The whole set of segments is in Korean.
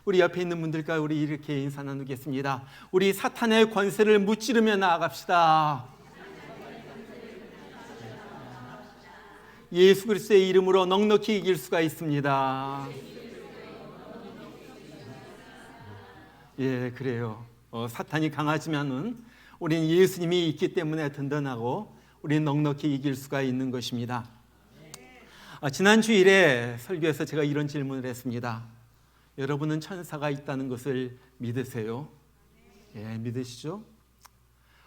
우리 옆에 있는 분들과 우리 이렇게 인사 나누겠습니다. 우리 사탄의 권세를 무찌르며 나아갑시다. 예수 그리스도의 이름으로 넉넉히 이길 수가 있습니다. 예, 그래요. 사탄이 강하지만은 우리는 예수님이 있기 때문에 든든하고 우리는 넉넉히 이길 수가 있는 것입니다. 지난 주일에 설교에서 제가 이런 질문을 했습니다. 여러분은 천사가 있다는 것을 믿으세요? 예, 믿으시죠?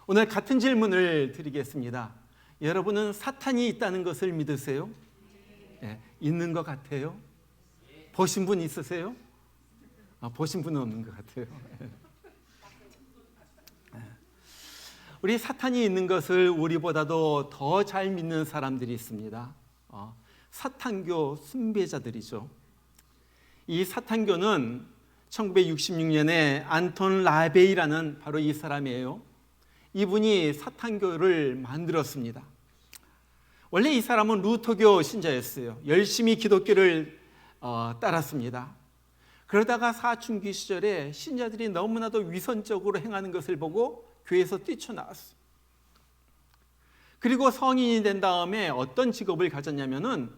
오늘 같은 질문을 드리겠습니다. 여러분은 사탄이 있다는 것을 믿으세요? 예, 있는 것 같아요? 보신 분 있으세요? 보신 분은 없는 것 같아요. 우리 사탄이 있는 것을 우리보다도 더 잘 믿는 사람들이 있습니다. 사탄교 숭배자들이죠. 이 사탄교는 1966년에 안톤 라베이라는 바로 이 사람이에요. 이분이 사탄교를 만들었습니다. 원래 이 사람은 루터교 신자였어요. 열심히 기독교를 따랐습니다. 그러다가 사춘기 시절에 신자들이 너무나도 위선적으로 행하는 것을 보고 교회에서 뛰쳐나왔어요. 그리고 성인이 된 다음에 어떤 직업을 가졌냐면은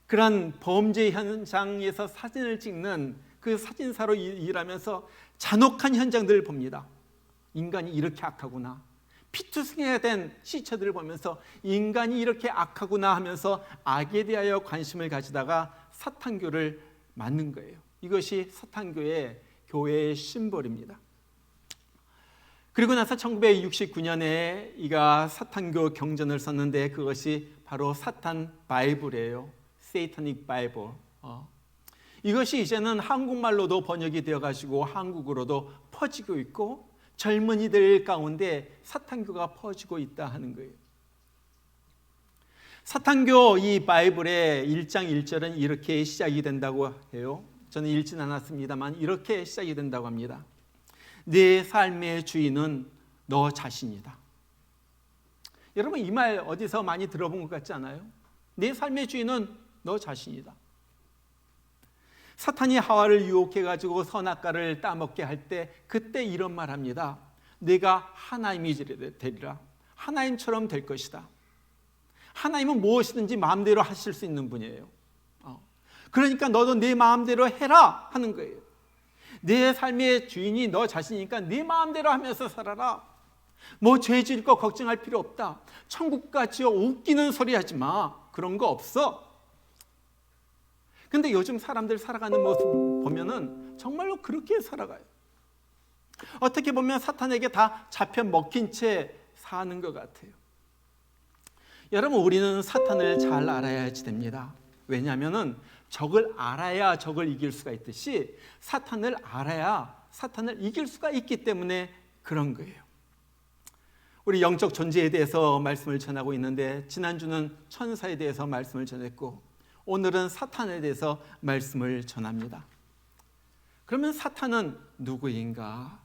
그런 범죄 현장에서 사진을 찍는 그 사진사로 일하면서 잔혹한 현장들을 봅니다. 인간이 이렇게 악하구나. 피투성이가 된 시체들을 보면서 인간이 이렇게 악하구나 하면서 악에 대하여 관심을 가지다가 사탄교를 만든 거예요. 이것이 사탄교의 교회의 심볼입니다. 그리고 나서 1969년에 이가 사탄교 경전을 썼는데 그것이 바로 사탄 바이블이에요. 세이타닉 바이블. 이것이 이제는 한국말로도 번역이 되어가지고 한국으로도 퍼지고 있고 젊은이들 가운데 사탄교가 퍼지고 있다 하는 거예요. 사탄교 이 바이블의 1장 1절은 이렇게 시작이 된다고 해요. 저는 읽진 않았습니다만 이렇게 시작이 된다고 합니다. 내 삶의 주인은 너 자신이다. 여러분 이 말 어디서 많이 들어본 것 같지 않아요? 내 삶의 주인은 너 자신이다. 사탄이 하와를 유혹해가지고 선악과를 따먹게 할 때 그때 이런 말 합니다. 내가 하나님이 되리라. 하나님처럼 될 것이다. 하나님은 무엇이든지 마음대로 하실 수 있는 분이에요. 그러니까 너도 내 마음대로 해라 하는 거예요. 내 삶의 주인이 너 자신이니까 네 마음대로 하면서 살아라. 뭐 죄 지을 거 걱정할 필요 없다. 천국과 지옥 웃기는 소리 하지 마. 그런 거 없어. 근데 요즘 사람들 살아가는 모습 보면은 정말로 그렇게 살아가요. 어떻게 보면 사탄에게 다 잡혀 먹힌 채 사는 것 같아요. 여러분 우리는 사탄을 잘 알아야지 됩니다. 왜냐하면은 적을 알아야 적을 이길 수가 있듯이 사탄을 알아야 사탄을 이길 수가 있기 때문에 그런 거예요. 우리 영적 존재에 대해서 말씀을 전하고 있는데 지난주는 천사에 대해서 말씀을 전했고 오늘은 사탄에 대해서 말씀을 전합니다. 그러면 사탄은 누구인가?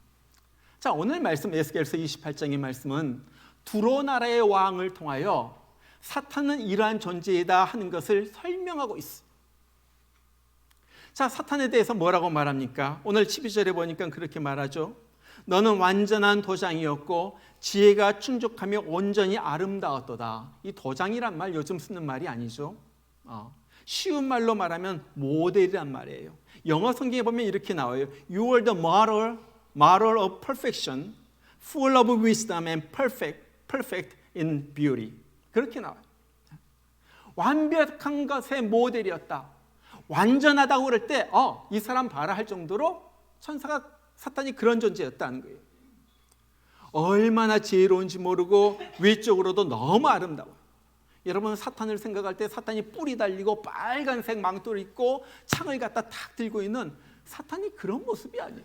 자, 오늘 말씀 에스겔서 28장의 말씀은 두로 나라의 왕을 통하여 사탄은 이러한 존재이다 하는 것을 설명하고 있어요. 자, 사탄에 대해서 뭐라고 말합니까? 오늘 12절에 보니까 그렇게 말하죠. 너는 완전한 도장이었고 지혜가 충족하며 온전히 아름다웠도다. 이 도장이란 말 요즘 쓰는 말이 아니죠. 쉬운 말로 말하면 모델이란 말이에요. 영어 성경에 보면 이렇게 나와요. You are the model of perfection, full of wisdom and perfect in beauty. 그렇게 나와요. 완벽한 것의 모델이었다. 완전하다고 그럴 때 이 사람 봐라 할 정도로 사탄이 그런 존재였다는 거예요. 얼마나 지혜로운지 모르고 외적으로도 너무 아름다워요. 여러분 사탄을 생각할 때 사탄이 뿔이 달리고 빨간색 망토를 입고 창을 갖다 탁 들고 있는 사탄이 그런 모습이 아니에요.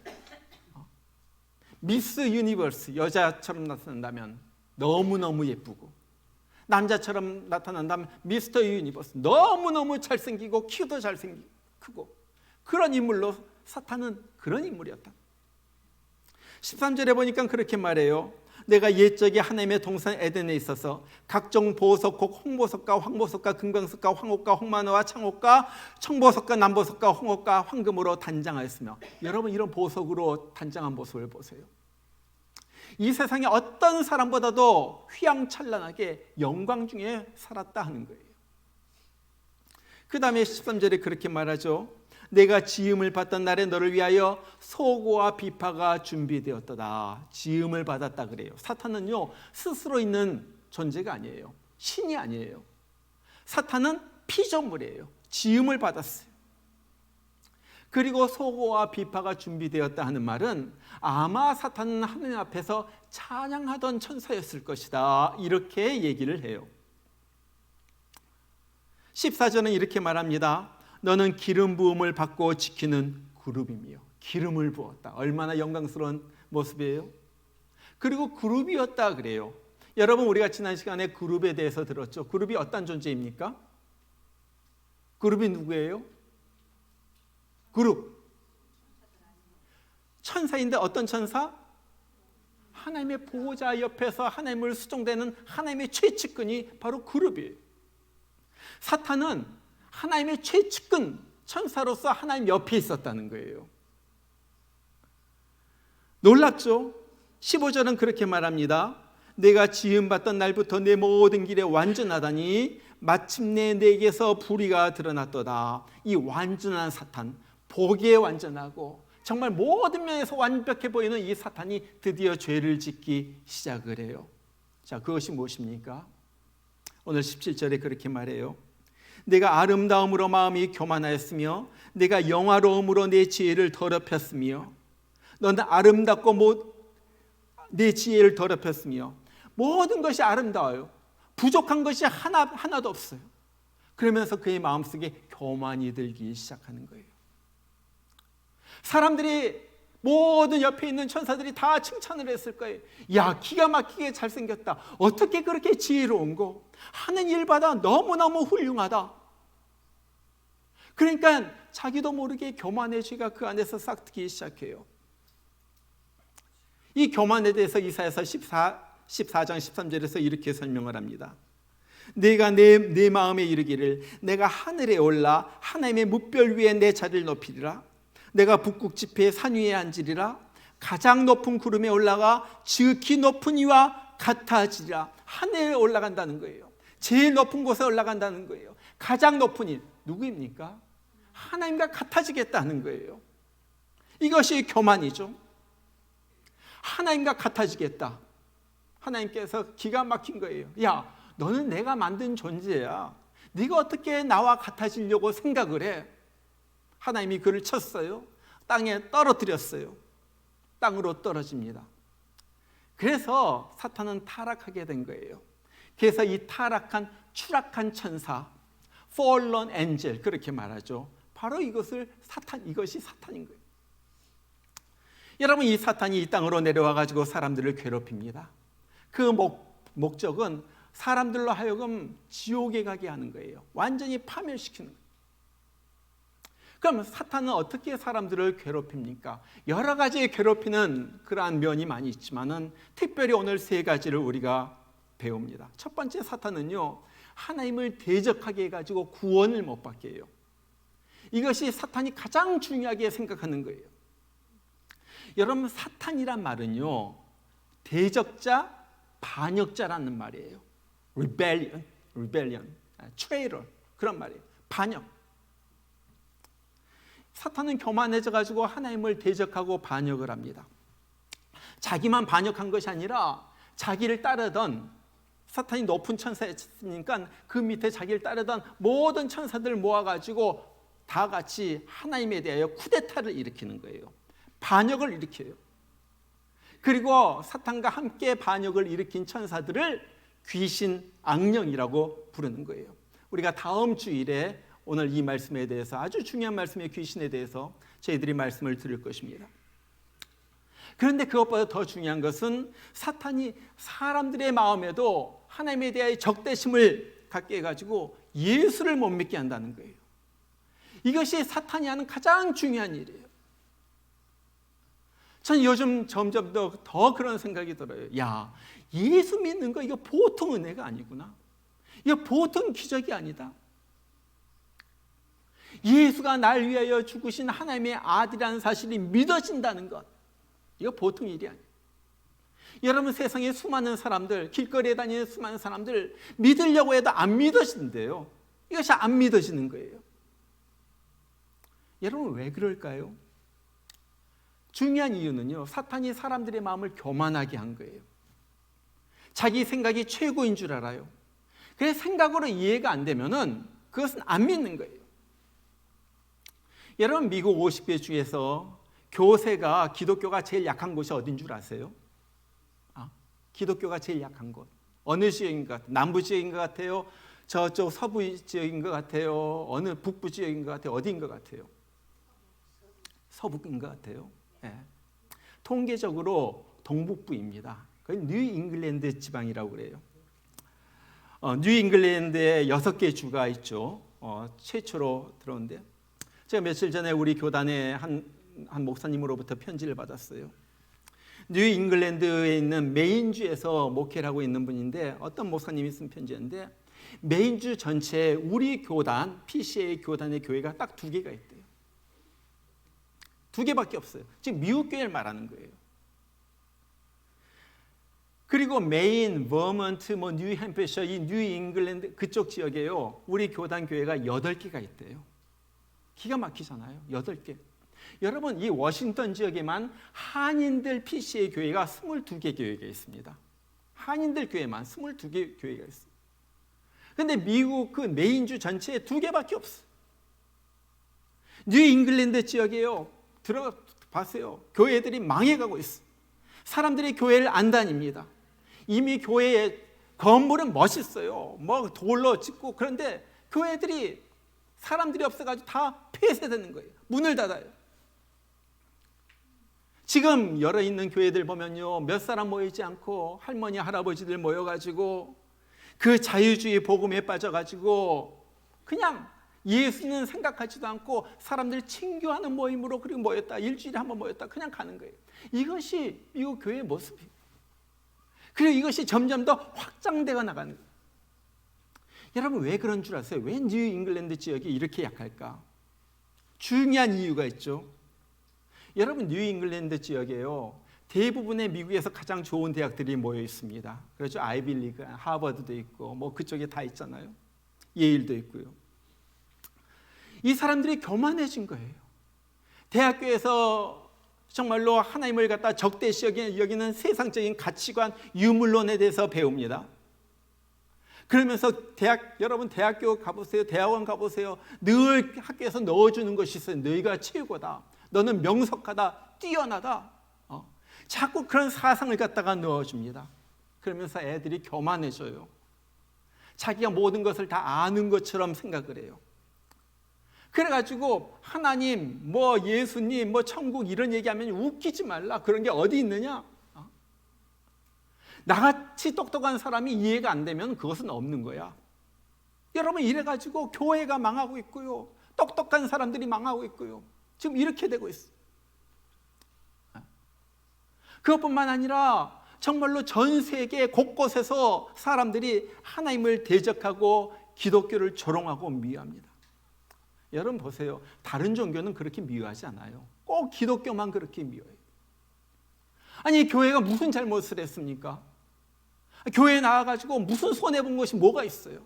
미스 유니버스 여자처럼 나타난다면 너무너무 예쁘고 남자처럼 나타난다면 미스터 유니버스 너무너무 잘생기고 키도 잘생기고 크고 그런 인물로 사탄은 그런 인물이었다. 13절에 보니까 그렇게 말해요. 내가 옛적에 하나님의 동산 에덴에 있어서 각종 보석과 홍보석과 황보석과 금광석과 황옥과 홍마노와 창옥과 청보석과 남보석과 홍옥과 황금으로 단장하였으며. 여러분, 이런 보석으로 단장한 모습을 보세요. 이 세상에 어떤 사람보다도 휘황찬란하게 영광 중에 살았다 하는 거예요. 그 다음에 13절에 그렇게 말하죠. 내가 지음을 받던 날에 너를 위하여 소고와 비파가 준비되었도다. 지음을 받았다 그래요. 사탄은요, 스스로 있는 존재가 아니에요. 신이 아니에요. 사탄은 피조물이에요. 지음을 받았어요. 그리고 소고와 비파가 준비되었다 하는 말은 아마 사탄은 하느님 앞에서 찬양하던 천사였을 것이다, 이렇게 얘기를 해요. 14절은 이렇게 말합니다. 너는 기름 부음을 받고 지키는 그룹이며. 기름을 부었다. 얼마나 영광스러운 모습이에요. 그리고 그룹이었다 그래요. 여러분, 우리가 지난 시간에 그룹에 대해서 들었죠. 그룹이 어떤 존재입니까? 그룹이 누구예요? 그룹. 천사인데 어떤 천사? 하나님의 보호자 옆에서 하나님을 수종되는 하나님의 최측근이 바로 그룹이에요. 사탄은 하나님의 최측근 천사로서 하나님 옆에 있었다는 거예요. 놀랍죠? 15절은 그렇게 말합니다. 내가 지음받던 날부터 내 모든 길에 완전하다니 마침내 내게서 불의가 드러났도다. 이 완전한 사탄, 보기에 완전하고 정말 모든 면에서 완벽해 보이는 이 사탄이 드디어 죄를 짓기 시작을 해요. 자, 그것이 무엇입니까? 오늘 17절에 그렇게 말해요. 내가 아름다움으로 마음이 교만하였으며 내가 영화로움으로 내 지혜를 더럽혔으며. 너는 아름답고 내 지혜를 더럽혔으며. 모든 것이 아름다워요. 부족한 것이 하나도 없어요. 그러면서 그의 마음속에 교만이 들기 시작하는 거예요. 사람들이, 모든 옆에 있는 천사들이 다 칭찬을 했을 거예요. 야, 기가 막히게 잘생겼다. 어떻게 그렇게 지혜로운 거? 하는 일마다 너무너무 훌륭하다. 그러니까 자기도 모르게 교만의 죄가 그 안에서 싹트기 시작해요. 이 교만에 대해서 이사야서 14장 13절에서 이렇게 설명을 합니다. 내가 내 마음에 이르기를 내가 하늘에 올라 하나님의 뭇별 위에 내 자리를 높이리라. 내가 북극 지폐의 산 위에 앉으리라. 가장 높은 구름에 올라가 지극히 높은 이와 같아지리라. 하늘에 올라간다는 거예요. 제일 높은 곳에 올라간다는 거예요. 가장 높은 이 누구입니까? 하나님과 같아지겠다는 거예요. 이것이 교만이죠. 하나님과 같아지겠다. 하나님께서 기가 막힌 거예요. 야, 너는 내가 만든 존재야. 네가 어떻게 나와 같아지려고 생각을 해? 하나님이 그를 쳤어요. 땅에 떨어뜨렸어요. 땅으로 떨어집니다. 그래서 사탄은 타락하게 된 거예요. 그래서 이 타락한, 추락한 천사, fallen angel, 그렇게 말하죠. 바로 이것이 사탄인 거예요. 여러분, 이 사탄이 이 땅으로 내려와 가지고 사람들을 괴롭힙니다. 그 목적은 사람들로 하여금 지옥에 가게 하는 거예요. 완전히 파멸시키는 거예요. 그럼 사탄은 어떻게 사람들을 괴롭힙니까? 여러 가지 괴롭히는 그러한 면이 많이 있지만은 특별히 오늘 세 가지를 우리가 배웁니다. 첫 번째, 사탄은요, 하나님을 대적하게 해가지고 구원을 못 받게 해요. 이것이 사탄이 가장 중요하게 생각하는 거예요. 여러분, 사탄이란 말은요, 대적자, 반역자라는 말이에요. rebellion, traitor, 그런 말이에요. 반역. 사탄은 교만해져가지고 하나님을 대적하고 반역을 합니다. 자기만 반역한 것이 아니라 자기를 따르던, 사탄이 높은 천사였으니까 그 밑에 자기를 따르던 모든 천사들을 모아가지고 다 같이 하나님에 대하여 쿠데타를 일으키는 거예요. 반역을 일으켜요. 그리고 사탄과 함께 반역을 일으킨 천사들을 귀신, 악령이라고 부르는 거예요. 우리가 다음 주일에 오늘 이 말씀에 대해서, 아주 중요한 말씀의 귀신에 대해서 저희들이 말씀을 드릴 것입니다. 그런데 그것보다 더 중요한 것은 사탄이 사람들의 마음에도 하나님에 대하여 적대심을 갖게 해가지고 예수를 못 믿게 한다는 거예요. 이것이 사탄이 하는 가장 중요한 일이에요. 전 요즘 점점 더 그런 생각이 들어요. 야, 예수 믿는 거 이거 보통 은혜가 아니구나. 이거 보통 기적이 아니다. 예수가 날 위하여 죽으신 하나님의 아들이라는 사실이 믿어진다는 것, 이거 보통 일이 아니에요. 여러분, 세상에 수많은 사람들, 길거리에 다니는 수많은 사람들 믿으려고 해도 안 믿어진대요. 이것이 안 믿어지는 거예요. 여러분, 왜 그럴까요? 중요한 이유는요, 사탄이 사람들의 마음을 교만하게 한 거예요. 자기 생각이 최고인 줄 알아요. 그래서 생각으로 이해가 안 되면은 그것은 안 믿는 거예요. 여러분, 미국 50개 주에서 교세가, 기독교가 제일 약한 곳이 어딘 줄 아세요? 기독교가 제일 약한 곳 어느 지역인 것 같아요? 남부 지역인 것 같아요? 저쪽 서부 지역인 것 같아요? 어느 북부 지역인 것 같아요? 어디인 것 같아요? 서북인 것 같아요. 네. 통계적으로 동북부입니다. 그건 뉴 잉글랜드 지방이라고 그래요. 뉴 잉글랜드에 6개 주가 있죠. 최초로 들어온데, 제가 며칠 전에 우리 교단에 한 목사님으로부터 편지를 받았어요. 뉴 잉글랜드에 있는 메인주에서 목회를 하고 있는 분인데, 어떤 목사님이 쓴 편지인데, 메인주 전체에 우리 교단, PCA 교단의 교회가 딱 2개가 있대요. 2개밖에 없어요. 지금 미국 교회를 말하는 거예요. 그리고 메인, 버먼트, 뉴햄프셔, 이 뉴 잉글랜드 그쪽 지역에요, 우리 교단 교회가 8개가 있대요. 기가 막히잖아요. 8개. 여러분, 이 워싱턴 지역에만 한인들 PCA 교회가 22개 교회가 있습니다. 한인들 교회만 22개 교회가 있어요. 그런데 미국 그 메인주 전체에 2개밖에 없어요. 뉴 잉글랜드 지역에요, 들어가 봤어요. 교회들이 망해가고 있어요. 사람들이 교회를 안 다닙니다. 이미 교회의 건물은 멋있어요. 뭐 돌로 짓고, 그런데 교회들이 사람들이 없어가지고 다 폐쇄되는 거예요. 문을 닫아요. 지금 열어 있는 교회들 보면요, 몇 사람 모이지 않고 할머니 할아버지들 모여가지고 그 자유주의 복음에 빠져가지고 그냥 예수는 생각하지도 않고 사람들 친교하는 모임으로 그리고 모였다, 일주일에 한 번 모였다, 그냥 가는 거예요. 이것이 미국 교회의 모습이에요. 그리고 이것이 점점 더 확장되어 나가는 거예요. 여러분, 왜 그런 줄 아세요? 왜 뉴 잉글랜드 지역이 이렇게 약할까? 중요한 이유가 있죠. 여러분, 뉴 잉글랜드 지역에요, 대부분의 미국에서 가장 좋은 대학들이 모여 있습니다. 그렇죠? 아이비리그, 하버드도 있고 뭐 그쪽에 다 있잖아요. 예일도 있고요. 이 사람들이 교만해진 거예요. 대학교에서 정말로 하나님을 갖다 적대시 여기는 세상적인 가치관, 유물론에 대해서 배웁니다. 그러면서 여러분 대학교 가보세요. 대학원 가보세요. 늘 학교에서 넣어주는 것이 있어요. 너희가 최고다. 너는 명석하다. 뛰어나다. 자꾸 그런 사상을 갖다가 넣어줍니다. 그러면서 애들이 교만해져요. 자기가 모든 것을 다 아는 것처럼 생각을 해요. 그래가지고 하나님, 뭐 예수님, 뭐 천국 이런 얘기하면 웃기지 말라. 그런 게 어디 있느냐? 나같이 똑똑한 사람이 이해가 안 되면 그것은 없는 거야. 여러분, 이래가지고 교회가 망하고 있고요, 똑똑한 사람들이 망하고 있고요, 지금 이렇게 되고 있어요. 그것뿐만 아니라 정말로 전 세계 곳곳에서 사람들이 하나님을 대적하고 기독교를 조롱하고 미워합니다. 여러분 보세요. 다른 종교는 그렇게 미워하지 않아요. 꼭 기독교만 그렇게 미워해요. 아니, 교회가 무슨 잘못을 했습니까? 교회에 나와가지고 무슨 손해본 것이 뭐가 있어요?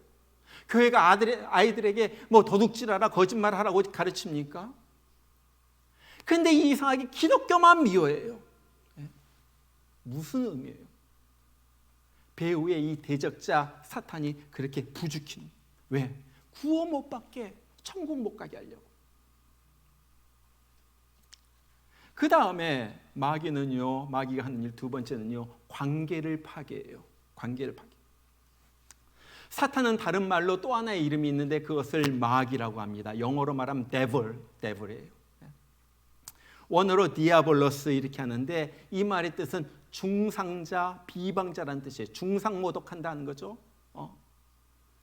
교회가 아이들에게 뭐 도둑질하라, 거짓말하라고 가르칩니까? 그런데 이상하게 기독교만 미워해요. 무슨 의미예요? 배후의 이 대적자 사탄이 그렇게 부추기는. 왜? 구원 못 받게, 천국 못 가게 하려고. 그 다음에 마귀가 하는 일 2번째는요, 관계를 파괴해요. 관계를 파괴. 사탄은 다른 말로 또 하나의 이름이 있는데 그것을 마귀라고 합니다. 영어로 말하면 devil이에요. 원어로 디아볼로스 이렇게 하는데, 이 말의 뜻은 중상자, 비방자라는 뜻이에요. 중상모독한다는 거죠.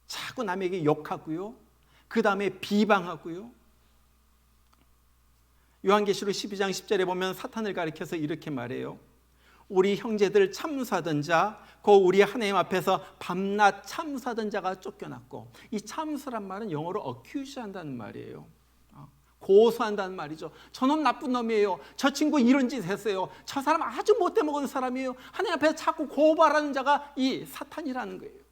자꾸 남에게 욕하고요, 그 다음에 비방하고요. 요한계시록 12장 10절에 보면 사탄을 가리켜서 이렇게 말해요. 우리 형제들 참수하던 자, 그 우리 하나님 앞에서 밤낮 참수하던 자가 쫓겨났고, 이 참수란 말은 영어로 accuse 한다는 말이에요. 고소한다는 말이죠. 저놈 나쁜 놈이에요. 저 친구 이런 짓 했어요. 저 사람 아주 못돼 먹은 사람이에요. 하나님 앞에서 자꾸 고발하는 자가 이 사탄이라는 거예요.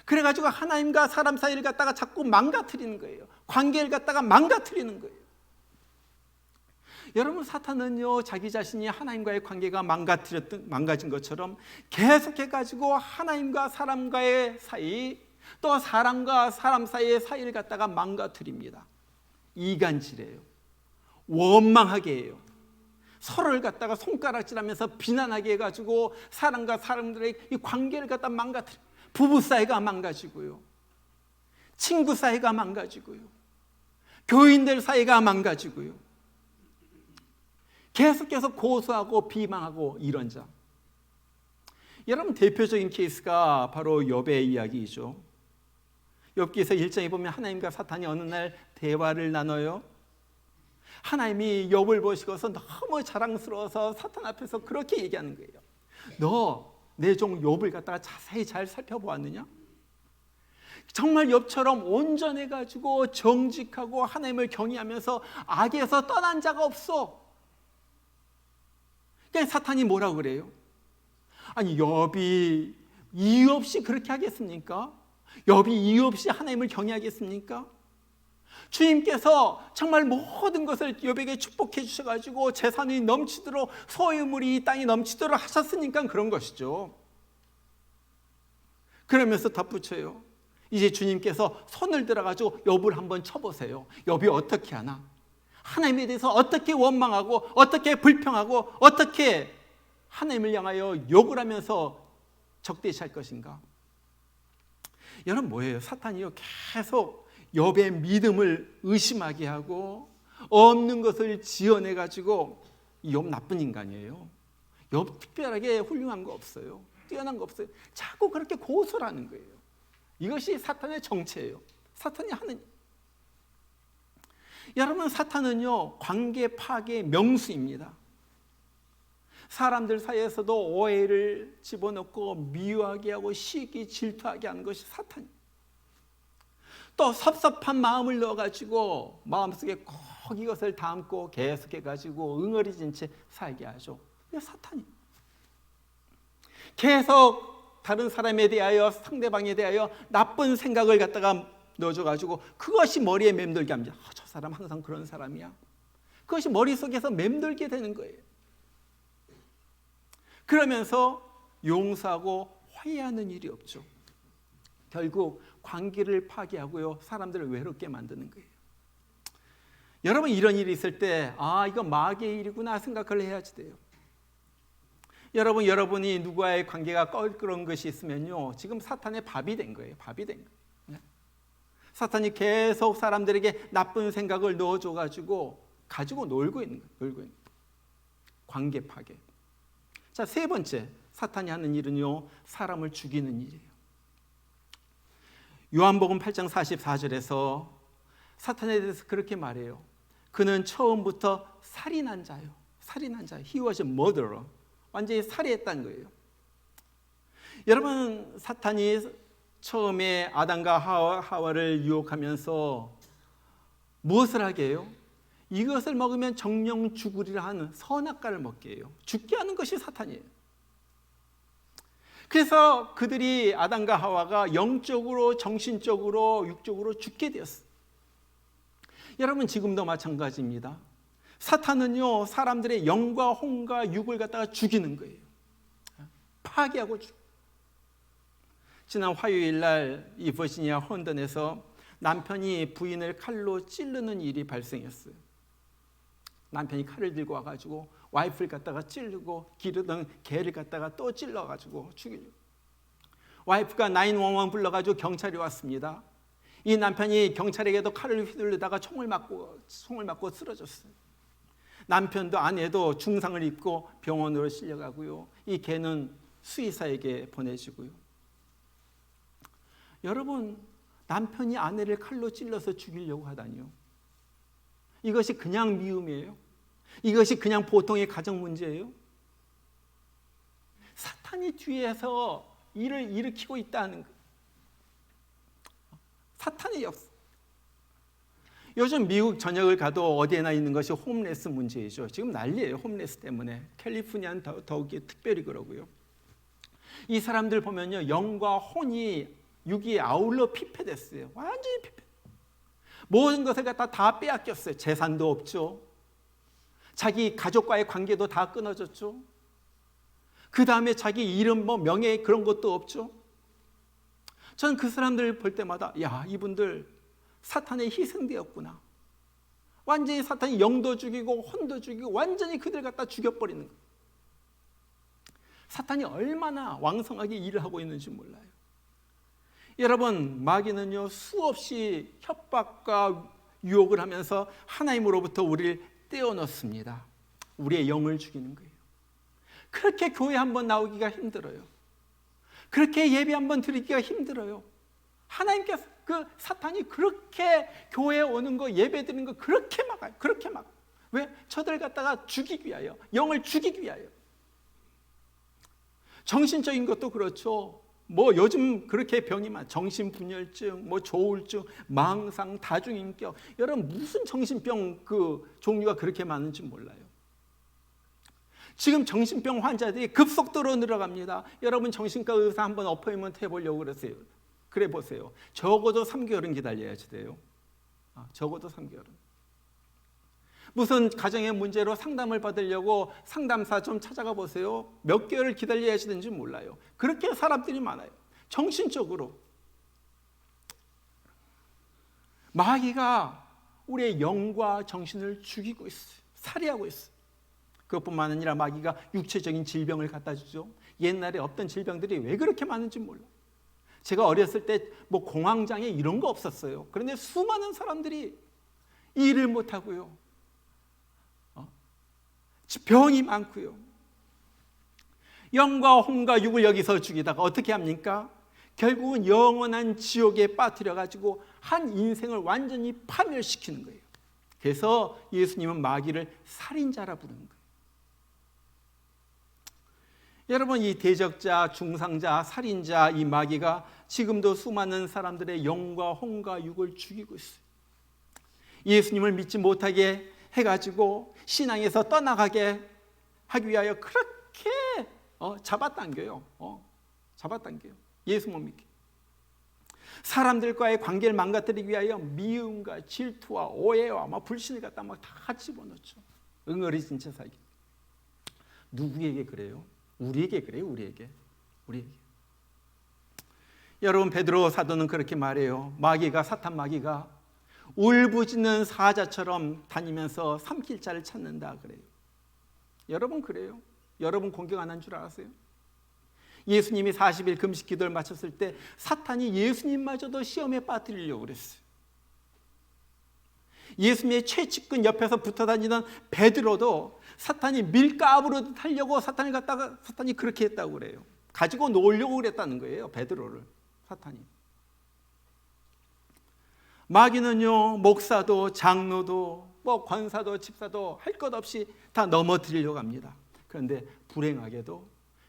그래가지고 하나님과 사람 사이를 갖다가 자꾸 망가뜨리는 거예요. 관계를 갖다가 망가뜨리는 거예요. 여러분, 사탄은요, 자기 자신이 하나님과의 관계가 망가진 것처럼 계속해가지고 하나님과 사람과의 사이, 또 사람과 사람 사이의 사이를 갖다가 망가뜨립니다. 이간질해요. 원망하게 해요. 서로를 갖다가 손가락질하면서 비난하게 해가지고 사람과 사람들의 이 관계를 갖다 망가뜨려. 부부 사이가 망가지고요, 친구 사이가 망가지고요, 교인들 사이가 망가지고요, 계속해서 고소하고 비방하고 이런 자. 여러분, 대표적인 케이스가 바로 욥의 이야기이죠. 욥기서 1장에 보면 하나님과 사탄이 어느 날 대화를 나눠요. 하나님이 욥을 보시고서 너무 자랑스러워서 사탄 앞에서 그렇게 얘기하는 거예요. 너 내 종 욥을 갖다가 자세히 잘 살펴보았느냐? 정말 욥처럼 온전해가지고 정직하고 하나님을 경외하면서 악에서 떠난 자가 없어. 그러니까 사탄이 뭐라고 그래요? 아니, 욥이 이유 없이 그렇게 하겠습니까? 욥이 이유 없이 하나님을 경외하겠습니까? 주님께서 정말 모든 것을 욥에게 축복해 주셔가지고 재산이 넘치도록, 소유물이 이 땅에 넘치도록 하셨으니까 그런 것이죠. 그러면서 덧붙여요. 이제 주님께서 손을 들어가지고 욥을 한번 쳐보세요. 욥이 어떻게 하나? 하나님에 대해서 어떻게 원망하고, 어떻게 불평하고, 어떻게 하나님을 향하여 욕을 하면서 적대시할 것인가? 여러분, 뭐예요? 사탄이요, 계속 욥의 믿음을 의심하게 하고 없는 것을 지어내가지고, 욥 나쁜 인간이에요. 욥 특별하게 훌륭한 거 없어요. 뛰어난 거 없어요. 자꾸 그렇게 고소라는 거예요. 이것이 사탄의 정체예요. 사탄이 하는. 여러분, 사탄은요, 관계 파괴의 명수입니다. 사람들 사이에서도 오해를 집어넣고 미워하게 하고 시기 질투하게 하는 것이 사탄이에요. 또 섭섭한 마음을 넣어가지고 마음속에 꼭 이것을 담고 계속해가지고 응어리진 채 살게 하죠. 이게 사탄이에요. 계속 다른 사람에 대하여, 상대방에 대하여 나쁜 생각을 갖다가 넣어줘가지고 그것이 머리에 맴돌게 합니다. 저 사람 항상 그런 사람이야. 그것이 머릿속에서 맴돌게 되는 거예요. 그러면서 용서하고 화해하는 일이 없죠. 결국 관계를 파괴하고요, 사람들을 외롭게 만드는 거예요. 여러분, 이런 일이 있을 때 이거 마귀의 일이구나 생각을 해야지 돼요. 여러분이 누구와의 관계가 껄끄러운 것이 있으면요, 지금 사탄의 밥이 된 거예요. 밥이 된 거예요. 사탄이 계속 사람들에게 나쁜 생각을 넣어줘가지고 가지고 놀고 있는 거예요. 관계 파괴. 자, 세 번째, 사탄이 하는 일은요, 사람을 죽이는 일이에요. 요한복음 8장 44절에서 사탄에 대해서 그렇게 말해요. 그는 처음부터 살인한 자요. 살인한 자. He was a murderer. 완전히 살해했다는 거예요. 여러분, 사탄이 처음에 아담과 하와를 유혹하면서 무엇을 하게 해요? 이것을 먹으면 정령 죽으리라 하는 선악과를 먹게 해요. 죽게 하는 것이 사탄이에요. 그래서 그들이, 아담과 하와가 영적으로, 정신적으로, 육적으로 죽게 되었어요. 여러분, 지금도 마찬가지입니다. 사탄은요, 사람들의 영과 혼과 육을 갖다가 죽이는 거예요. 파괴하고 죽. 지난 화요일 날 이 버지니아 헌던에서 남편이 부인을 칼로 찌르는 일이 발생했어요. 남편이 칼을 들고 와가지고 와이프를 갖다가 찌르고 기르던 개를 갖다가 또 찔러가지고 죽이려고. 와이프가 911 불러가지고 경찰이 왔습니다. 이 남편이 경찰에게도 칼을 휘둘르다가 총을 맞고 쓰러졌어요. 남편도 아내도 중상을 입고 병원으로 실려가고요. 이 개는 수의사에게 보내지고요. 여러분, 남편이 아내를 칼로 찔러서 죽이려고 하다니요. 이것이 그냥 미움이에요? 이것이 그냥 보통의 가정 문제예요? 사탄이 뒤에서 일을 일으키고 있다는 것. 사탄의 역사. 요즘 미국 전역을 가도 어디에나 있는 것이 홈레스 문제이죠. 지금 난리예요. 홈레스 때문에. 캘리포니아는 더욱이 특별히 그러고요. 이 사람들 보면요, 영과 혼이 육이 아울러 피폐됐어요. 완전히 피폐. 모든 것을 갖다 다 빼앗겼어요. 재산도 없죠. 자기 가족과의 관계도 다 끊어졌죠. 그 다음에 자기 이름, 명예 그런 것도 없죠. 저는 그 사람들 볼 때마다 야, 이분들 사탄에 희생되었구나. 완전히 사탄이 영도 죽이고 혼도 죽이고 완전히 그들 갖다 죽여버리는 거예요. 사탄이 얼마나 왕성하게 일을 하고 있는지 몰라요. 여러분, 마귀는요, 수없이 협박과 유혹을 하면서 하나님으로부터 우리를 떼어놓습니다. 우리의 영을 죽이는 거예요. 그렇게 교회 한번 나오기가 힘들어요. 그렇게 예배 한번 드리기가 힘들어요. 하나님께서 그 사탄이 그렇게 교회에 오는 거, 예배 드리는 거 그렇게 막아요. 그렇게 막아요. 왜? 저들 갖다가 죽이기 위하여, 영을 죽이기 위하여. 정신적인 것도 그렇죠. 요즘 그렇게 병이 많아. 정신분열증, 조울증, 망상, 다중인격. 여러분, 무슨 정신병 그 종류가 그렇게 많은지 몰라요. 지금 정신병 환자들이 급속도로 늘어갑니다. 여러분, 정신과 의사 한번 어포인먼트 해보려고 그래 보세요. 적어도 3개월은 기다려야지 돼요. 적어도 3개월은. 무슨 가정의 문제로 상담을 받으려고 상담사 좀 찾아가 보세요. 몇 개월을 기다려야 되는지 몰라요. 그렇게 사람들이 많아요. 정신적으로. 마귀가 우리의 영과 정신을 죽이고 있어요. 살해하고 있어요. 그것뿐만 아니라 마귀가 육체적인 질병을 갖다 주죠. 옛날에 없던 질병들이 왜 그렇게 많은지 몰라요. 제가 어렸을 때 공황장애 이런 거 없었어요. 그런데 수많은 사람들이 일을 못하고요. 병이 많고요. 영과 혼과 육을 여기서 죽이다가 어떻게 합니까? 결국은 영원한 지옥에 빠뜨려가지고 한 인생을 완전히 파멸시키는 거예요. 그래서 예수님은 마귀를 살인자라 부르는 거예요. 여러분, 이 대적자, 중상자, 살인자, 이 마귀가 지금도 수많은 사람들의 영과 혼과 육을 죽이고 있어요. 예수님을 믿지 못하게 해가지고 신앙에서 떠나가게 하기 위하여 그렇게 잡아당겨요. 잡아당겨요. 예수 못 믿게. 사람들과의 관계를 망가뜨리기 위하여 미움과 질투와 오해와 불신을 갖다 다 집어넣죠. 응어리진 채 살기. 누구에게 그래요? 우리에게 그래요. 우리에게. 여러분, 베드로 사도는 그렇게 말해요. 사탄 마귀가 울부짖는 사자처럼 다니면서 삼킬 자를 찾는다 그래요. 여러분 그래요? 여러분 공격 안 한 줄 아세요? 예수님이 40일 금식 기도를 마쳤을 때 사탄이 예수님마저도 시험에 빠뜨리려고 그랬어요. 예수님의 최측근 옆에서 붙어 다니던 베드로도 사탄이 밀가부로 타려고 사탄이 그렇게 했다고 그래요. 가지고 놀려고 그랬다는 거예요. 베드로를 사탄이. 마귀는요, 목사도 장로도 권사도 집사도 할 것 없이 다 넘어뜨리려고 합니다. 그런데 불행하게도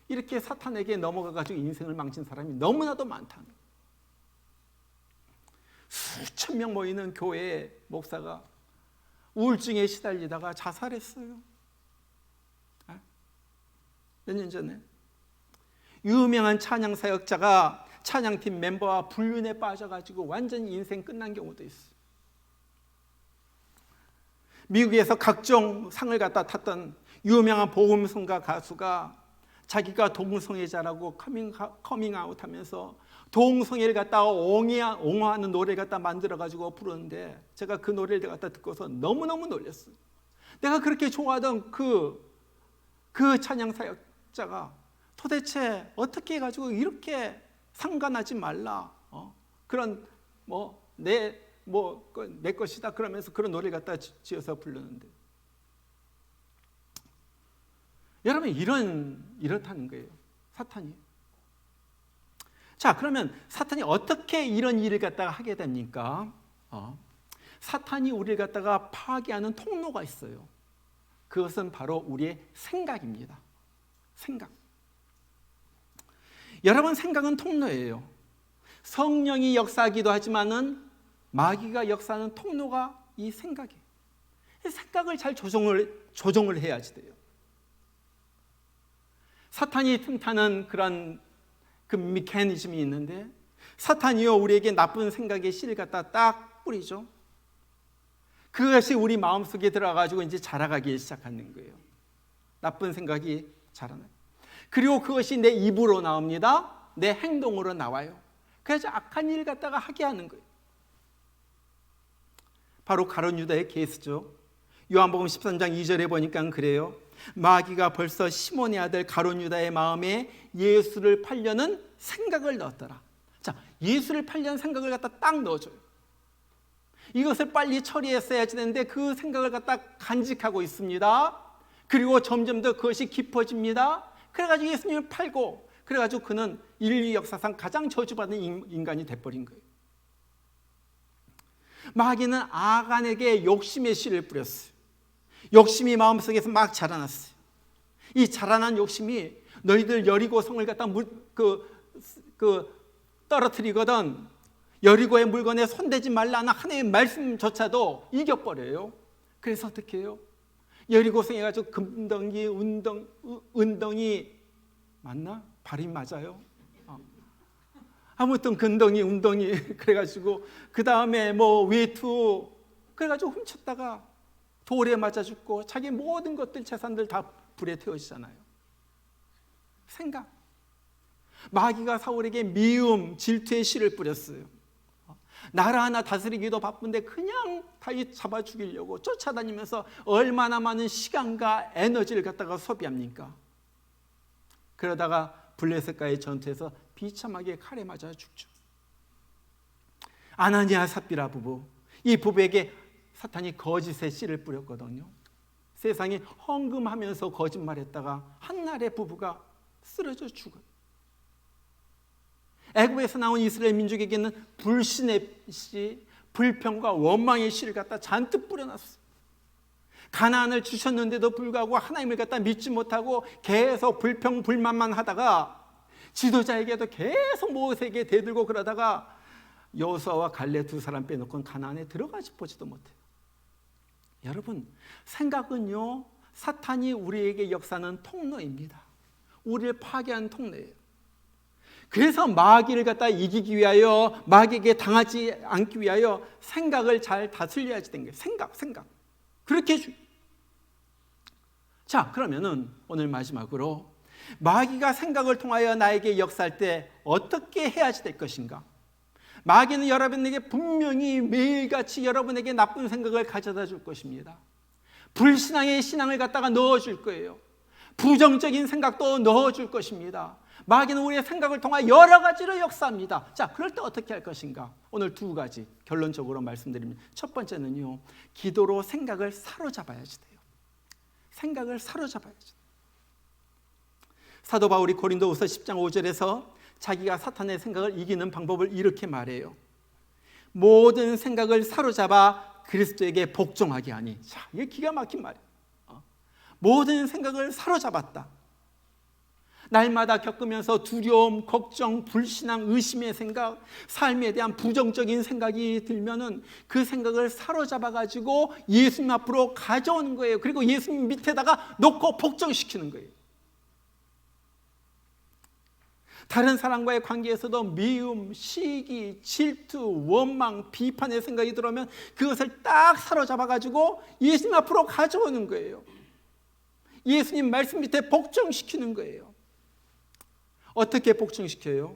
이렇게 사탄에게 넘어가가지고 인생을 망친 사람이 너무나도 많다는 거예요. 수천 명 모이는 교회의 목사가 우울증에 시달리다가 자살했어요. 몇 년 전에 유명한 찬양사역자가 찬양팀 멤버와 불륜에 빠져가지고 완전히 인생 끝난 경우도 있어요. 미국에서 각종 상을 갖다 탔던 유명한 복음성가 가수가 자기가 동성애자라고 커밍아웃 하면서 동성애를 갖다가 옹호하는 노래를 갖다 만들어가지고 부르는데 제가 그 노래를 갖다 듣고서 너무너무 놀랐어요. 내가 그렇게 좋아하던 그 찬양사역자가 도대체 어떻게 해가지고 이렇게 상관하지 말라. 그런 내 것이다 그러면서 그런 노래를 갖다 지어서 부르는데 여러분 이렇다는 거예요. 사탄이. 자, 그러면 사탄이 어떻게 이런 일을 갖다가 하게 됩니까? 사탄이 우리를 갖다가 파괴하는 통로가 있어요. 그것은 바로 우리의 생각입니다. 생각. 여러분, 생각은 통로예요. 성령이 역사하기도 하지만은 마귀가 역사하는 통로가 이 생각이에요. 생각을 잘 조정을 해야지 돼요. 사탄이 틈타는 그런 그 메커니즘이 있는데, 사탄이요 우리에게 나쁜 생각의 씨를 갖다 딱 뿌리죠. 그것이 우리 마음속에 들어가지고 이제 자라가기 시작하는 거예요. 나쁜 생각이 자라나요. 그리고 그것이 내 입으로 나옵니다. 내 행동으로 나와요. 그래서 악한 일 갖다가 하게 하는 거예요. 바로 가룟 유다의 케이스죠. 요한복음 13장 2절에 보니까 그래요. 마귀가 벌써 시몬의 아들 가룟 유다의 마음에 예수를 팔려는 생각을 넣었더라. 자, 예수를 팔려는 생각을 갖다 딱 넣어줘요. 이것을 빨리 처리했어야지 되는데 그 생각을 갖다 간직하고 있습니다. 그리고 점점 더 그것이 깊어집니다. 그래가지고 예수님을 팔고, 그래가지고 그는 인류 역사상 가장 저주받은 인간이 돼버린 거예요. 마귀는 아간에게 욕심의 씨를 뿌렸어요. 욕심이 마음속에서 막 자라났어요. 이 자라난 욕심이 너희들 여리고 성을 갖다 떨어뜨리거든 여리고의 물건에 손대지 말라는 하나님의 말씀조차도 이겨버려요. 그래서 어떻게 해요? 여리고 성에 가지고 금덩이, 은덩이 맞나? 발이 맞아요. 아무튼 근덩이, 운덩이 그래가지고 그 다음에 뭐 외투 그래가지고 훔쳤다가 돌에 맞아 죽고 자기 모든 것들 재산들 다 불에 태워지잖아요. 생각. 마귀가 사울에게 미움, 질투의 씨를 뿌렸어요. 나라 하나 다스리기도 바쁜데 그냥 다윗 잡아 죽이려고 쫓아다니면서 얼마나 많은 시간과 에너지를 갖다가 소비합니까? 그러다가 블레셋과의 전투에서 비참하게 칼에 맞아 죽죠. 아나니아 삽비라 부부, 이 부부에게 사탄이 거짓의 씨를 뿌렸거든요. 세상에 헌금하면서 거짓말했다가 한날에 부부가 쓰러져 죽어요. 애굽에서 나온 이스라엘 민족에게는 불신의 씨, 불평과 원망의 씨를 갖다 잔뜩 뿌려놨어요. 가나안을 주셨는데도 불구하고 하나님을 갖다 믿지 못하고 계속 불평 불만만 하다가 지도자에게도 계속 모세에게 대들고 그러다가 여호수아와 갈렙 두 사람 빼놓고는 가나안에 들어가지 보지도 못해요. 여러분, 생각은요 사탄이 우리에게 역사하는 통로입니다. 우리를 파괴하는 통로예요. 그래서 마귀를 갖다 이기기 위하여, 마귀에게 당하지 않기 위하여 생각을 잘 다스려야지 된 거예요. 생각. 그렇게 자, 그러면은 오늘 마지막으로 마귀가 생각을 통하여 나에게 역사할 때 어떻게 해야지 될 것인가? 마귀는 여러분에게 분명히 매일같이 여러분에게 나쁜 생각을 가져다 줄 것입니다. 불신앙의 신앙을 갖다가 넣어줄 거예요. 부정적인 생각도 넣어줄 것입니다. 마귀는 우리의 생각을 통해 여러 가지로 역사합니다. 자, 그럴 때 어떻게 할 것인가? 오늘 두 가지 결론적으로 말씀드리면, 첫 번째는요, 기도로 생각을 사로잡아야지 돼요. 생각을 사로잡아야지 돼요. 사도 바울이 고린도후서 10장 5절에서 자기가 사탄의 생각을 이기는 방법을 이렇게 말해요. 모든 생각을 사로잡아 그리스도에게 복종하게 하니. 자, 이게 기가 막힌 말이에요. 모든 생각을 사로잡았다. 날마다 겪으면서 두려움, 걱정, 불신앙, 의심의 생각, 삶에 대한 부정적인 생각이 들면은 그 생각을 사로잡아 가지고 예수님 앞으로 가져오는 거예요. 그리고 예수님 밑에다가 놓고 복종시키는 거예요. 다른 사람과의 관계에서도 미움, 시기, 질투, 원망, 비판의 생각이 들어오면 그것을 딱 사로잡아 가지고 예수님 앞으로 가져오는 거예요. 예수님 말씀 밑에 복종시키는 거예요. 어떻게 복종시켜요?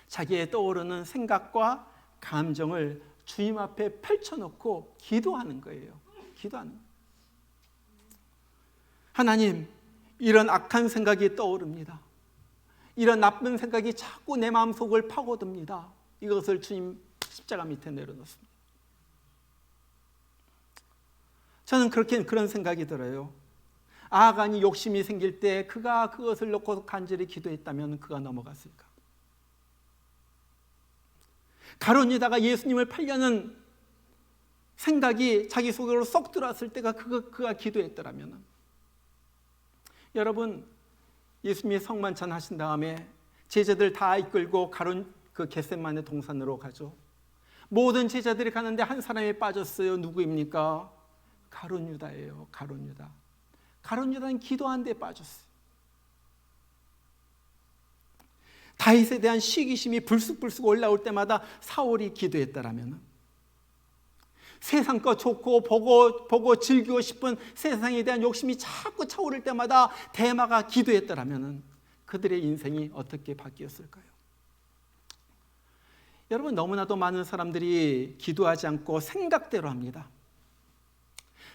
자기의 떠오르는 생각과 감정을 주님 앞에 펼쳐놓고 기도하는 거예요. 기도하는 거예요. 하나님, 이런 악한 생각이 떠오릅니다. 이런 나쁜 생각이 자꾸 내 마음속을 파고듭니다. 이것을 주님 십자가 밑에 내려놓습니다. 저는 그런 생각이 들어요. 아간이 욕심이 생길 때 그가 그것을 놓고 간절히 기도했다면 그가 넘어갔을까? 가룟 유다가 예수님을 팔려는 생각이 자기 속으로 쏙 들어왔을 때가 그가 기도했더라면, 여러분, 예수님이 성만찬 하신 다음에 제자들 다 이끌고 가론 그 겟세마네 동산으로 가죠. 모든 제자들이 가는데 한 사람이 빠졌어요. 누구입니까? 가룟 유다예요. 가룟 유다. 가룟 유다는 기도한 데 빠졌어요. 다윗에 대한 시기심이 불쑥불쑥 올라올 때마다 사울이 기도했다라면, 세상 거 좋고 보고 즐기고 싶은 세상에 대한 욕심이 자꾸 차오를 때마다 대마가 기도했다라면 그들의 인생이 어떻게 바뀌었을까요? 여러분, 너무나도 많은 사람들이 기도하지 않고 생각대로 합니다.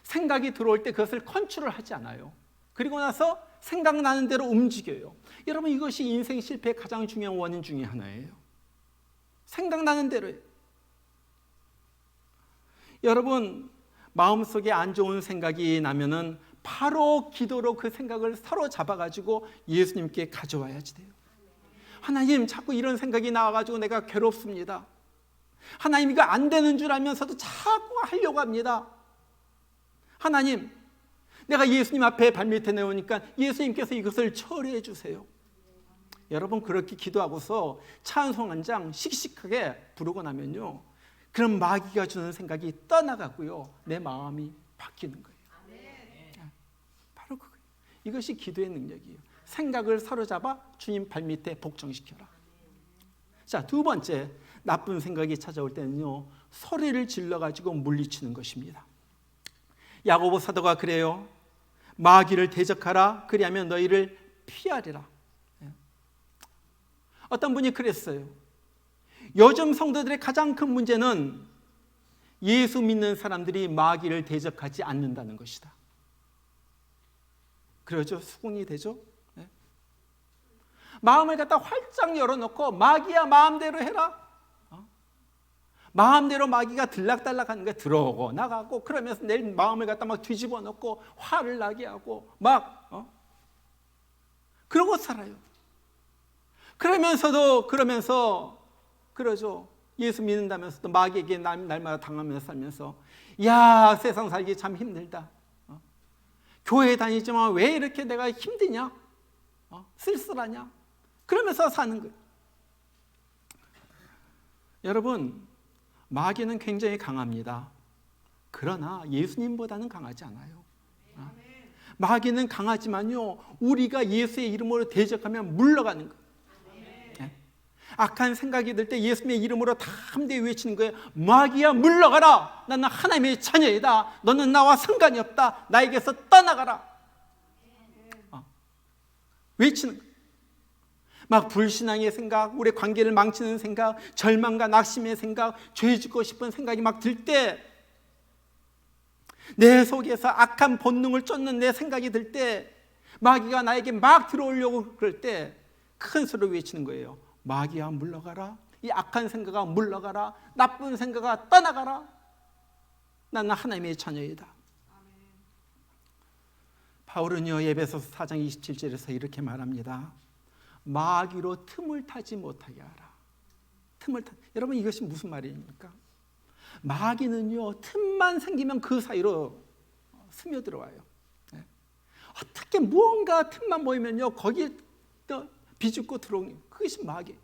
생각이 들어올 때 그것을 컨트롤 하지 않아요. 그리고 나서 생각나는 대로 움직여요. 여러분, 이것이 인생 실패의 가장 중요한 원인 중에 하나예요. 생각나는 대로예요. 여러분, 마음속에 안 좋은 생각이 나면은 바로 기도로 그 생각을 사로잡아가지고 예수님께 가져와야지 돼요. 하나님, 자꾸 이런 생각이 나와가지고 내가 괴롭습니다. 하나님, 이거 안 되는 줄 알면서도 자꾸 하려고 합니다. 하나님, 내가 예수님 앞에 발밑에 내오니까 예수님께서 이것을 처리해 주세요. 여러분, 그렇게 기도하고서 찬송 한 장 씩씩하게 부르고 나면요, 그런 마귀가 주는 생각이 떠나가고요, 내 마음이 바뀌는 거예요. 바로 그거예요. 이것이 기도의 능력이에요. 생각을 사로잡아 주님 발밑에 복종시켜라. 자, 두 번째, 나쁜 생각이 찾아올 때는요, 소리를 질러가지고 물리치는 것입니다. 야고보 사도가 그래요. 마귀를 대적하라. 그리하면 너희를 피하리라. 어떤 분이 그랬어요. 요즘 성도들의 가장 큰 문제는 예수 믿는 사람들이 마귀를 대적하지 않는다는 것이다. 그러죠? 수긍이 되죠? 네. 마음을 갖다 활짝 열어놓고 마귀야 마음대로 해라. 마음대로 마귀가 들락달락하는 게 들어오고 나가고, 그러면서 내 마음을 갖다 막 뒤집어 놓고 화를 나게 하고 막 그러고 살아요. 그러면서 그러죠. 예수 믿는다면서도 마귀에게 날마다 당하면서 살면서, 야, 세상 살기 참 힘들다. 교회 다니지만 왜 이렇게 내가 힘드냐? 쓸쓸하냐? 그러면서 사는 거예요. 여러분, 마귀는 굉장히 강합니다. 그러나 예수님보다는 강하지 않아요. 마귀는 강하지만요, 우리가 예수의 이름으로 대적하면 물러가는 거예요. 악한 생각이 들 때 예수님의 이름으로 다 함께 외치는 거예요. 마귀야 물러가라. 나는 하나님의 자녀이다. 너는 나와 상관이 없다. 나에게서 떠나가라. 외치는 거예요. 막 불신앙의 생각, 우리 관계를 망치는 생각, 절망과 낙심의 생각, 죄 짓고 싶은 생각이 막 들 때, 내 속에서 악한 본능을 쫓는 내 생각이 들 때, 마귀가 나에게 막 들어오려고 그럴 때 큰 소리로 외치는 거예요. 마귀야 물러가라. 이 악한 생각아 물러가라. 나쁜 생각아 떠나가라. 나는 하나님의 자녀이다. 바울은요, 에베소서 4장 27절에서 이렇게 말합니다. 마귀로 틈을 타지 못하게 하라. 여러분, 이것이 무슨 말입니까? 마귀는요, 틈만 생기면 그 사이로 스며들어와요. 어떻게 무언가 틈만 보이면요, 거기에 비집고 들어오는, 그것이 마귀예요.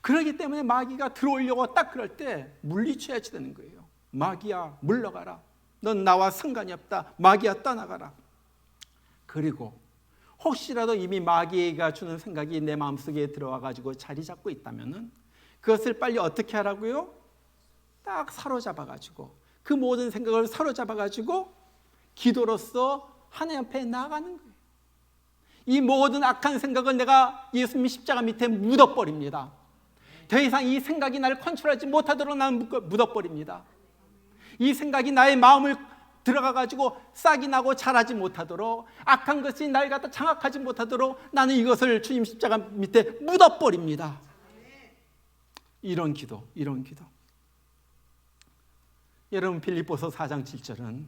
그렇기 때문에 마귀가 들어오려고 딱 그럴 때 물리쳐야지 되는 거예요. 마귀야 물러가라. 넌 나와 상관이 없다. 마귀야 떠나가라. 그리고 혹시라도 이미 마귀가 주는 생각이 내 마음속에 들어와가지고 자리 잡고 있다면은 그것을 빨리 어떻게 하라고요? 딱 사로잡아가지고, 그 모든 생각을 사로잡아가지고 기도로서 하나님 앞에 나아가는 거예요. 이 모든 악한 생각을 내가 예수님 십자가 밑에 묻어버립니다. 더 이상 이 생각이 나를 컨트롤하지 못하도록 나는 묻어버립니다. 이 생각이 나의 마음을 들어가가지고 싹이 나고 자라지 못하도록, 악한 것이 날 갖다 장악하지 못하도록 나는 이것을 주님 십자가 밑에 묻어버립니다. 이런 기도. 여러분, 빌립보서 4장 7절은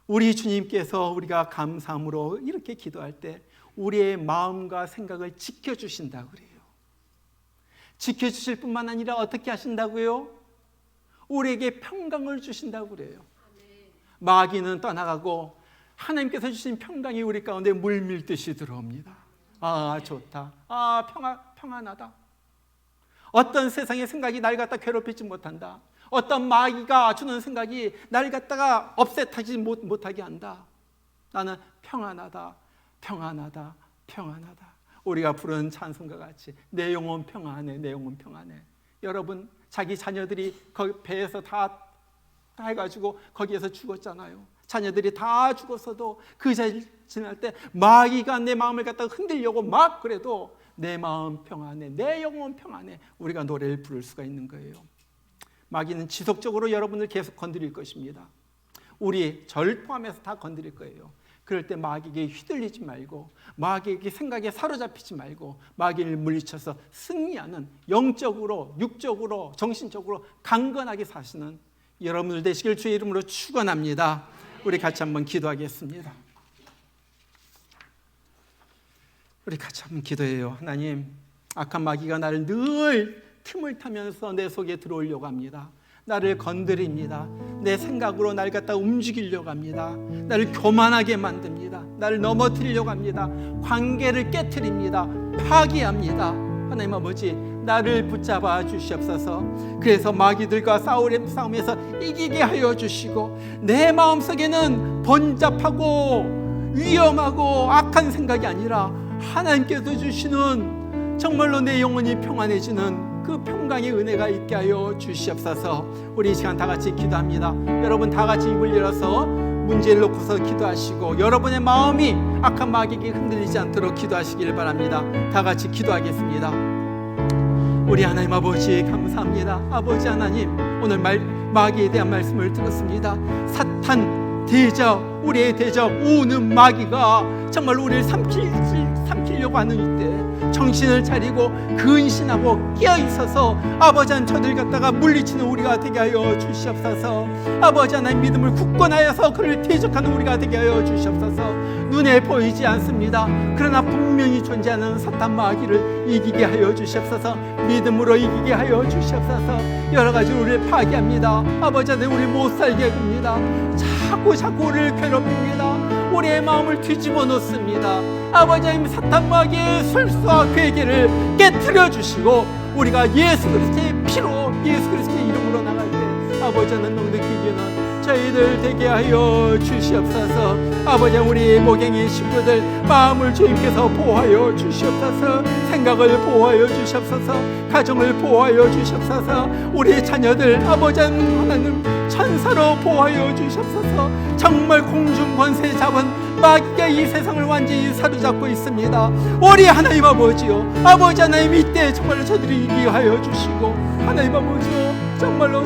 우리 주님께서 우리가 감사함으로 이렇게 기도할 때 우리의 마음과 생각을 지켜주신다고 그래요. 지켜주실 뿐만 아니라 어떻게 하신다고요? 우리에게 평강을 주신다고 그래요. 마귀는 떠나가고 하나님께서 주신 평강이 우리 가운데 물밀듯이 들어옵니다. 아, 좋다. 아, 평안하다. 어떤 세상의 생각이 날 갖다 괴롭히지 못한다. 어떤 마귀가 주는 생각이 날 갖다가 업셋하지 못하게 한다. 나는 평안하다, 평안하다, 평안하다. 우리가 부르는 찬송과 같이 내 영혼 평안해, 내 영혼 평안해. 여러분, 자기 자녀들이 거기 배에서 다 해가지고 거기에서 죽었잖아요. 자녀들이 다 죽었어도 그 자리를 지날 때 마귀가 내 마음을 갖다가 흔들려고 막 그래도 내 마음 평안해, 내 영혼 평안해. 우리가 노래를 부를 수가 있는 거예요. 마귀는 지속적으로 여러분을 계속 건드릴 것입니다. 우리 절 포함해서 다 건드릴 거예요. 그럴 때 마귀에게 휘둘리지 말고, 마귀에게 생각에 사로잡히지 말고, 마귀를 물리쳐서 승리하는, 영적으로, 육적으로, 정신적으로 강건하게 사시는 여러분들 되시길 주의 이름으로 축원합니다. 우리 같이 한번 기도하겠습니다. 우리 같이 한번 기도해요. 하나님, 악한 마귀가 나를 늘 틈을 타면서 내 속에 들어오려고 합니다. 나를 건드립니다. 내 생각으로 날 갖다 움직이려고 합니다. 나를 교만하게 만듭니다. 나를 넘어뜨리려고 합니다. 관계를 깨트립니다. 파괴합니다. 하나님 아버지, 나를 붙잡아 주시옵소서. 그래서 마귀들과 싸움에서 이기게 하여 주시고, 내 마음속에는 번잡하고 위험하고 악한 생각이 아니라 하나님께서 주시는 정말로 내 영혼이 평안해지는 그 평강의 은혜가 있게 하여 주시옵소서. 우리 이 시간 다 같이 기도합니다. 여러분 다 같이 입을 열어서 문제를 놓고서 기도하시고, 여러분의 마음이 악한 마귀에게 흔들리지 않도록 기도하시길 바랍니다. 다 같이 기도하겠습니다. 우리 하나님 아버지 감사합니다. 아버지 하나님, 오늘 마귀에 대한 말씀을 들었습니다. 사탄 대적, 우리의 대적 오는 마귀가 정말 우리를 삼키려고 하는 이때 정신을 차리고 근신하고 깨어있어서 아버지 하나님 저들 갖다가 물리치는 우리가 되게 하여 주시옵소서. 아버지 하나님 믿음을 굳건하여서 그를 대적하는 우리가 되게 하여 주시옵소서. 눈에 보이지 않습니다. 그러나 분명히 존재하는 사탄 마귀를 이기게 하여 주시옵소서. 믿음으로 이기게 하여 주시옵소서. 여러 가지 우리를 파괴합니다. 아버지 하나님 우리 못 살게 합니다. 자꾸 우리를 괴롭힙니다. 우리의 마음을 뒤집어 놓습니다. 아버지 하나님 사탄 마귀의 술수와 괴계를 깨트려 주시고, 우리가 예수 그리스도의 피로, 예수 그리스도의 이름으로 나갈 때 아버지 하나님 넉넉히 이기는 저희들 되게 하여 주시옵소서. 아버지 하나님 우리 목양의 식구들 마음을 주님께서 보호하여 주시옵소서. 생각을 보호하여 주시옵소서. 가정을 보호하여 주시옵소서. 우리 자녀들 아버지 하나님 천사로 보호하여 주시옵소서. 정말 공중 권세 잡은 마귀가 이 세상을 완전히 사로잡고 있습니다. 우리 하나님 아버지요, 아버지 하나님 이때 정말로 저들이 이기게 하여 주시고, 하나님 아버지요 정말로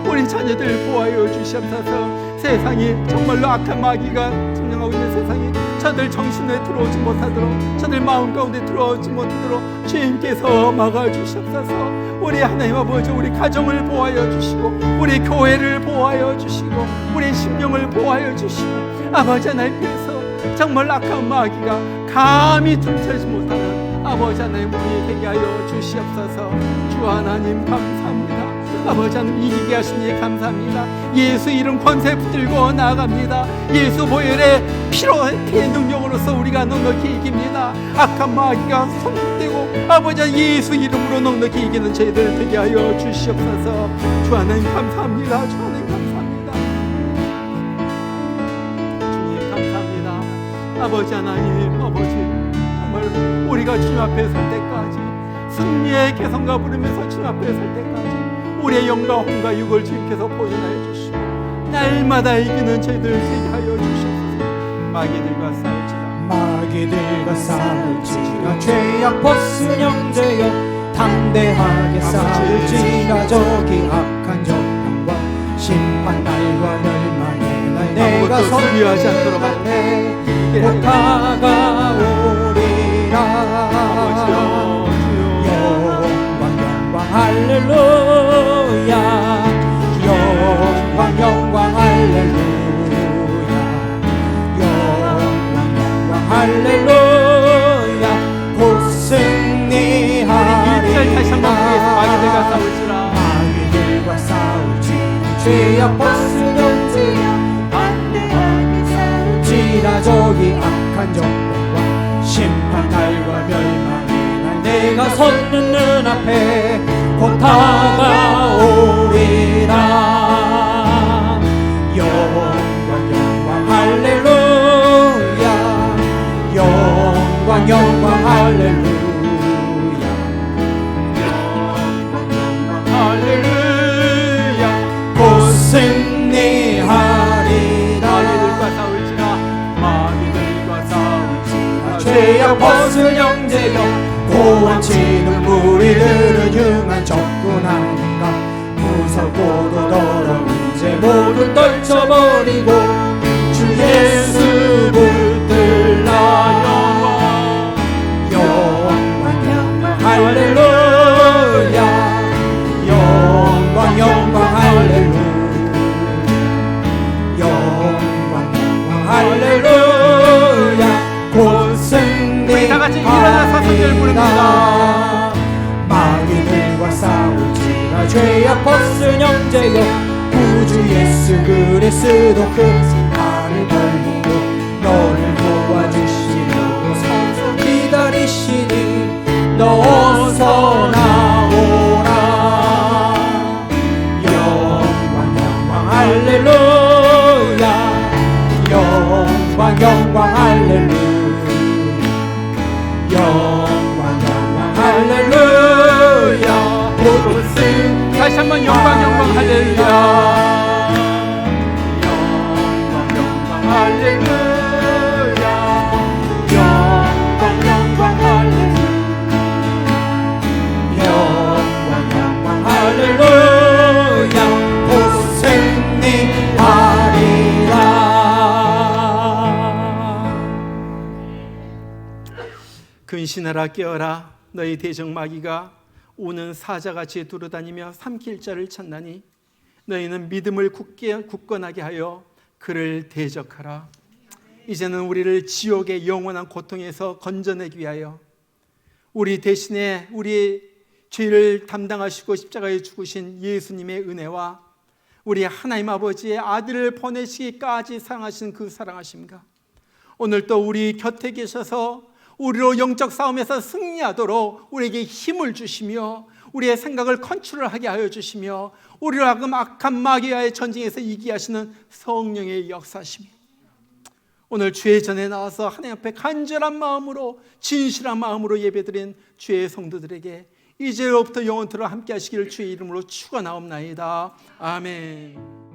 우리 자녀들 보호하여 주시옵소서. 세상이 정말로 악한 마귀가 점령하고 있는 세상이 저들 정신에 들어오지 못하도록, 저들 마음 가운데 들어오지 못하도록 주님께서 막아주시옵소서. 우리 하나님 아버지 우리 가정을 보호하여 주시고, 우리 교회를 보호하여 주시고, 우리 심령을 보호하여 주시고, 아버지 하나님께서 정말 악한 마귀가 감히 tum쳐지 못하는 아버지 하나님 우리 되게 하여 주시옵소서. 주 하나님 감사합니다. 아버지 하나님 이기게 하시니 감사합니다. 예수 이름 권세 붙들고 나아갑니다. 예수 보혈의 피의 능력으로서 우리가 넉넉히 이깁니다. 악한 마귀가 손대고 아버지 예수 이름으로 넉넉히 이기는 저희들 되게 하여 주시옵소서. 주 하나님 감사합니다. 주 하나님 감사합니다. 주님 감사합니다. 아버지 하나님 아버지 정말 우리가 주님 앞에 설 때까지 승리의 개성과 부르면서 주님 앞에 설 때까지 우리의 영과 혼과 육을 주님께서 보존하여 주시고, 날마다 이기는 저희들 되게 하여 주시옵소서. 마귀들과 싸울지라 죄악 벗은 형제여 담대하게 싸울지라. 저기 악한 정령과 심판 날과 멸망의 날 내가 선비하지 않도록 하네. 곧 다가오리라. 영광 할렐루야. 영광 할렐루야. 영광 할렐루야. 곧 승리하리라. 다시 한번 부르겠습니다. 마귀들과 싸울지라. 마귀들과 싸울지라. 죄악 벗은 형제여 담대하게 싸울지라. 저기 악한 정권과 심판날과 멸망의 날 내가 섰는 눈앞에 곧 다가오리라. 영광 영광 할렐루야. 영광 영광 할렐루야. 할렐루야. 곧 승리하리라. 마귀들과 싸울지라. 죄악 벗은 형제여 고원치 눈물이들은 흉한 적군하니까. 무섭고도 더러운 죄 모두 떨쳐버리고 주 예수 붙들라. 영광 영광 할렐루야. 영광 영광 할렐루야. 영광 영광 할렐루야. 곧 우리 다 같이 일어나서 선율 부릅니다. 마귀들과 싸울지라. 죄악 벗은 형제여 구주 예수 그리스도 그 팔을 벌리고 너를 도와주시려고 서서 기다리시니 너 어서 나오라. 영광 영광 할렐루야. 영광 영광 할렐루야. 영광 영광 할렐루야. 다시 한번 영광 영광 할렐루야. 영광 영광 할렐루야. 영광 영광 할렐루야. 영광 영광 할렐루야. 곧 승리하리라. 근신하라 깨어라. 너희 대적마귀가 오는 사자같이 두루다니며 삼킬 자를 찾나니 너희는 믿음을 굳건하게 하여 그를 대적하라. 이제는 우리를 지옥의 영원한 고통에서 건져내기 위하여 우리 대신에 우리 죄를 담당하시고 십자가에 죽으신 예수님의 은혜와 우리 하나님 아버지의 아들을 보내시기까지 사랑하신 그 사랑하심과 오늘 또 우리 곁에 계셔서 우리로 영적 싸움에서 승리하도록 우리에게 힘을 주시며 우리의 생각을 컨트롤하게 하여 주시며 우리로 하여금 악한 마귀와의 전쟁에서 이기게 하시는 성령의 역사심이 오늘 주의 전에 나와서 하나님 앞에 간절한 마음으로 진실한 마음으로 예배드린 주의 성도들에게 이제로부터 영원토록 함께 하시기를 주의 이름으로 축원하옵나이다. 아멘.